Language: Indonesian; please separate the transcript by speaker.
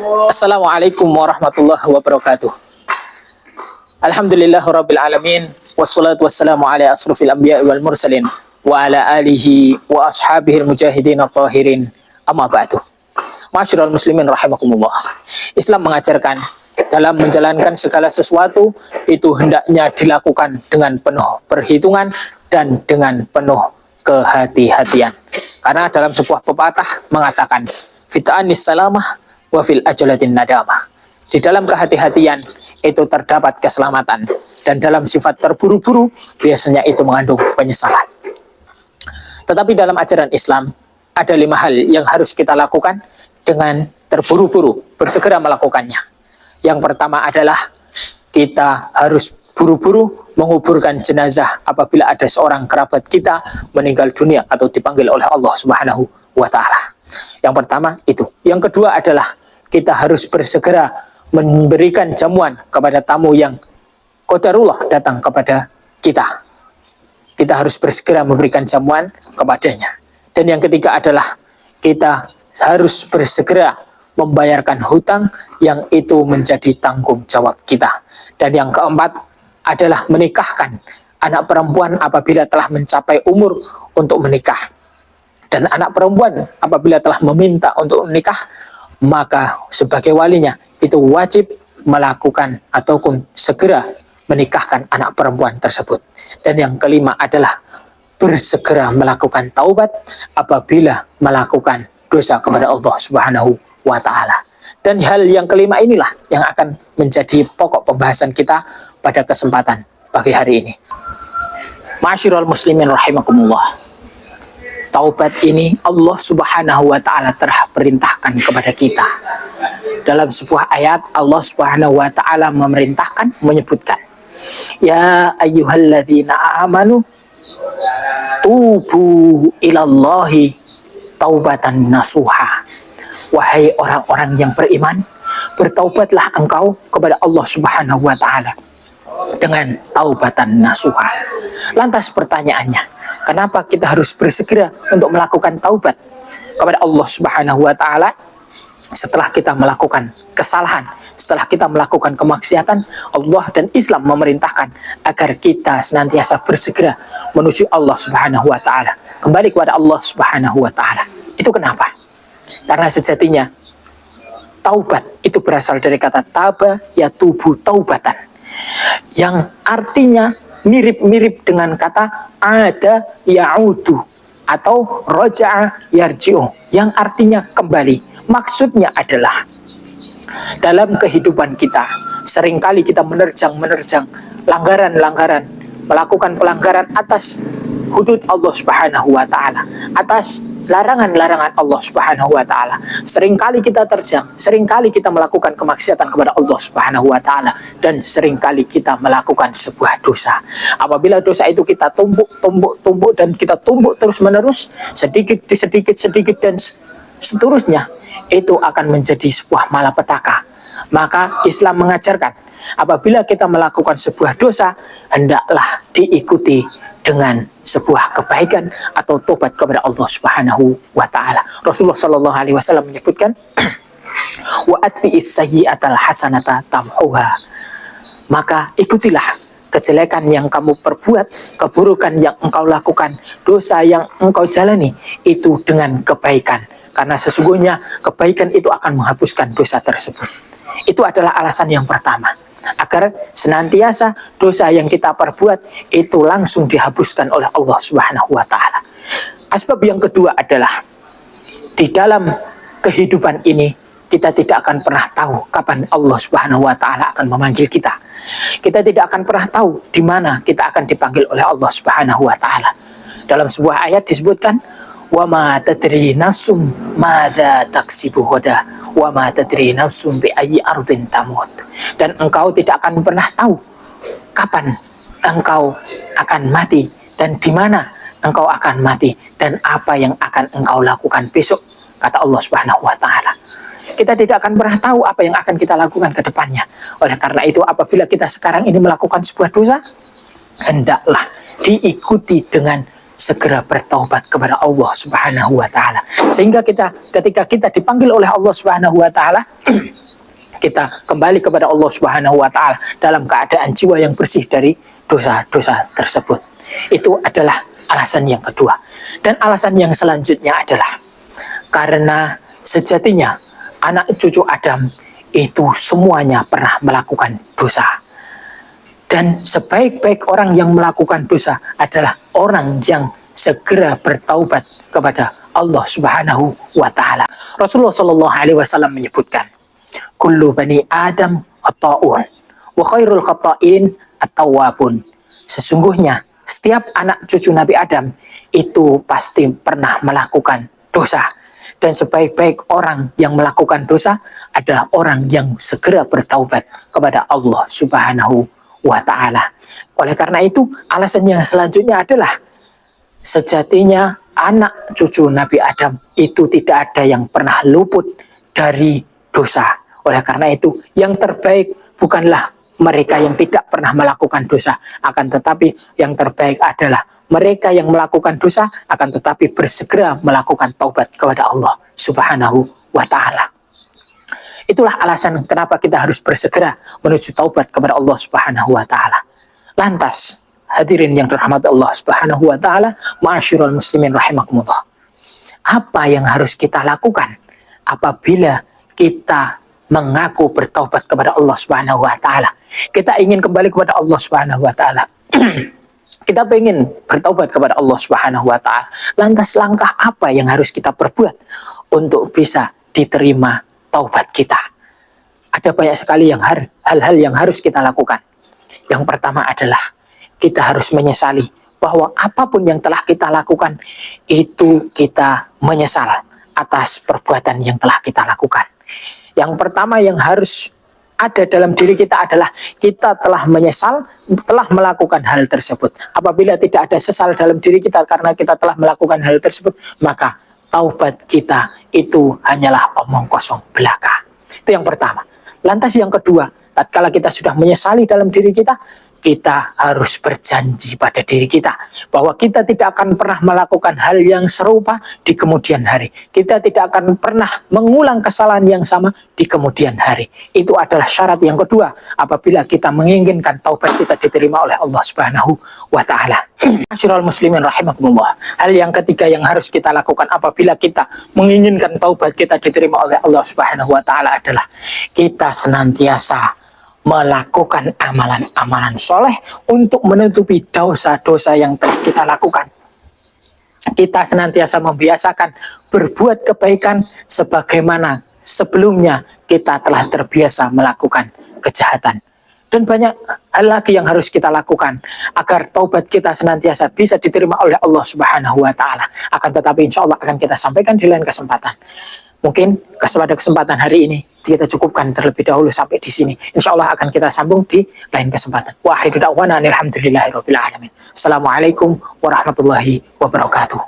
Speaker 1: Assalamualaikum warahmatullahi wabarakatuh. Alhamdulillahirabbil alamin wassalatu wassalamu ala asrofil anbiya'i wal mursalin wa ala alihi wa ashabihil mujahidin at-tahirin. Amma ba'du. Ma'asyiral muslimin rahimakumullah. Islam mengajarkan dalam menjalankan segala sesuatu itu hendaknya dilakukan dengan penuh perhitungan dan dengan penuh kehati-hatian. Karena dalam sebuah pepatah mengatakan fit'anis salamah wa fil ajalatin nadamah. Di dalam kehati-hatian itu terdapat keselamatan, dan dalam sifat terburu-buru biasanya itu mengandung penyesalan. Tetapi dalam ajaran Islam ada 5 hal yang harus kita lakukan dengan terburu-buru, bersegera melakukannya. Yang pertama adalah kita harus buru-buru menguburkan jenazah apabila ada seorang kerabat kita meninggal dunia atau dipanggil oleh Allah Subhanahu wa Ta'ala. Yang pertama itu. Yang kedua adalah kita harus bersegera memberikan jamuan kepada tamu yang qadarullah datang kepada kita. Kita harus bersegera memberikan jamuan kepadanya. Dan yang ketiga adalah kita harus bersegera membayarkan hutang yang itu menjadi tanggung jawab kita. Dan yang keempat adalah menikahkan anak perempuan apabila telah mencapai umur untuk menikah. Dan anak perempuan apabila telah meminta untuk menikah, maka sebagai walinya itu wajib melakukan ataupun segera menikahkan anak perempuan tersebut. Dan yang kelima adalah bersegera melakukan taubat apabila melakukan dosa kepada Allah Subhanahu wa Ta'ala. Dan hal yang kelima inilah yang akan menjadi pokok pembahasan kita pada kesempatan pagi hari ini. Ma'asyiral muslimin rahimakumullah. Taubat ini Allah Subhanahu wa Ta'ala telah perintahkan kepada kita. Dalam sebuah ayat Allah Subhanahu wa Ta'ala menyebutkan, ya ayyuhalladzina amanu tubu ilallahi taubatan nasuha. Wahai orang-orang yang beriman, bertaubatlah engkau kepada Allah Subhanahu wa Ta'ala dengan taubatan nasuha. Lantas pertanyaannya, kenapa kita harus bersegera untuk melakukan taubat kepada Allah Subhanahu wa Ta'ala setelah kita melakukan kesalahan, setelah kita melakukan kemaksiatan? Allah dan Islam memerintahkan agar kita senantiasa bersegera menuju Allah Subhanahu wa Ta'ala, kembali kepada Allah Subhanahu wa Ta'ala. Itu kenapa? Karena sejatinya taubat itu berasal dari kata taba yatubu taubatan, yang artinya mirip-mirip dengan kata ada ya'udu atau roja'a yarji'u, yang artinya kembali. Maksudnya adalah dalam kehidupan kita seringkali kita menerjang langgaran-langgaran, melakukan pelanggaran atas hudud Allah Subhanahu wa Ta'ala, atas larangan-larangan Allah Subhanahu wa Ta'ala. Seringkali kita terjang, seringkali kita melakukan kemaksiatan kepada Allah Subhanahu wa Ta'ala, dan seringkali kita melakukan sebuah dosa. Apabila dosa itu kita tumbuk dan kita tumbuk terus-menerus, sedikit dan seterusnya, itu akan menjadi sebuah malapetaka. Maka Islam mengajarkan apabila kita melakukan sebuah dosa, hendaklah diikuti dengan sebuah kebaikan atau tobat kepada Allah Subhanahu wa Ta'ala. Rasulullah sallallahu alaihi wasallam menyebutkan, wa atbi'is sayyi'atal hasanata tamhuha. Maka ikutilah kejelekan yang kamu perbuat, keburukan yang engkau lakukan, dosa yang engkau jalani itu dengan kebaikan. Karena sesungguhnya kebaikan itu akan menghapuskan dosa tersebut. Itu adalah alasan yang pertama, agar senantiasa dosa yang kita perbuat itu langsung dihapuskan oleh Allah Subhanahu wa Ta'ala. Asbab yang kedua adalah di dalam kehidupan ini kita tidak akan pernah tahu kapan Allah Subhanahu wa Ta'ala akan memanggil kita. Kita tidak akan pernah tahu di mana kita akan dipanggil oleh Allah Subhanahu wa Ta'ala. Dalam sebuah ayat disebutkan, wa ma tadri nafsum madza taksibu ghadan wa ma tadri nafsum bi ayyi ardin tamut. Dan engkau tidak akan pernah tahu kapan engkau akan mati dan di mana engkau akan mati dan apa yang akan engkau lakukan besok, kata Allah Subhanahu wa Ta'ala. Kita tidak akan pernah tahu apa yang akan kita lakukan ke depannya. Oleh karena itu, apabila kita sekarang ini melakukan sebuah dosa, hendaklah diikuti dengan segera bertaubat kepada Allah Subhanahu wa taala. Sehingga ketika kita dipanggil oleh Allah Subhanahu wa taala, kita kembali kepada Allah Subhanahu wa taala dalam keadaan jiwa yang bersih dari dosa-dosa tersebut. Itu adalah alasan yang kedua. Dan alasan yang selanjutnya adalah karena sejatinya anak cucu Adam itu semuanya pernah melakukan dosa. Dan sebaik-baik orang yang melakukan dosa adalah orang yang segera bertaubat kepada Allah Subhanahu wa taala. Rasulullah sallallahu alaihi wasallam menyebutkan, "Kullu bani Adam khata'un wa khairul khata'in at-tawwabun." Sesungguhnya setiap anak cucu Nabi Adam itu pasti pernah melakukan dosa. Dan sebaik-baik orang yang melakukan dosa adalah orang yang segera bertaubat kepada Allah Subhanahu wa ta'ala. Oleh karena itu, alasan yang selanjutnya adalah sejatinya anak cucu Nabi Adam itu tidak ada yang pernah luput dari dosa. Oleh karena itu, yang terbaik bukanlah mereka yang tidak pernah melakukan dosa, akan tetapi yang terbaik adalah mereka yang melakukan dosa akan tetapi bersegera melakukan taubat kepada Allah Subhanahu wa ta'ala. Itulah alasan kenapa kita harus bersegera menuju taubat kepada Allah Subhanahu wa taala. Lantas, hadirin yang dirahmati Allah Subhanahu wa taala, ma'asyiral muslimin rahimakumullah. Apa yang harus kita lakukan apabila kita mengaku bertaubat kepada Allah Subhanahu wa taala? Kita ingin kembali kepada Allah Subhanahu wa taala. Kita ingin bertaubat kepada Allah Subhanahu wa taala. Lantas langkah apa yang harus kita perbuat untuk bisa diterima taubat kita? Ada banyak sekali hal-hal yang harus kita lakukan. Yang pertama adalah kita harus menyesali bahwa apapun yang telah kita lakukan itu kita menyesal atas perbuatan yang telah kita lakukan. Yang pertama yang harus ada dalam diri kita adalah kita telah menyesal, telah melakukan hal tersebut. Apabila tidak ada sesal dalam diri kita karena kita telah melakukan hal tersebut, maka taubat kita itu hanyalah omong kosong belaka. Itu yang pertama. Lantas yang kedua, tatkala kita sudah menyesali dalam diri kita, kita harus berjanji pada diri kita bahwa kita tidak akan pernah melakukan hal yang serupa di kemudian hari. Kita tidak akan pernah mengulang kesalahan yang sama di kemudian hari. Itu adalah syarat yang kedua apabila kita menginginkan taubat kita diterima oleh Allah Subhanahu wa taala. Ma'asyiral muslimin rahimakumullah. Hal yang ketiga yang harus kita lakukan apabila kita menginginkan taubat kita diterima oleh Allah Subhanahu wa taala adalah kita senantiasa melakukan amalan-amalan soleh untuk menutupi dosa-dosa yang telah kita lakukan. Kita senantiasa membiasakan berbuat kebaikan sebagaimana sebelumnya kita telah terbiasa melakukan kejahatan. Dan banyak hal lagi yang harus kita lakukan agar taubat kita senantiasa bisa diterima oleh Allah Subhanahu wa taala. Akan tetapi insya Allah akan kita sampaikan di lain kesempatan. Mungkin pada kesempatan hari ini kita cukupkan terlebih dahulu sampai di sini. Insya Allah akan kita sambung di lain kesempatan. Wa akhiru da'wana alhamdulillahirabbil alamin. Assalamualaikum warahmatullahi wabarakatuh.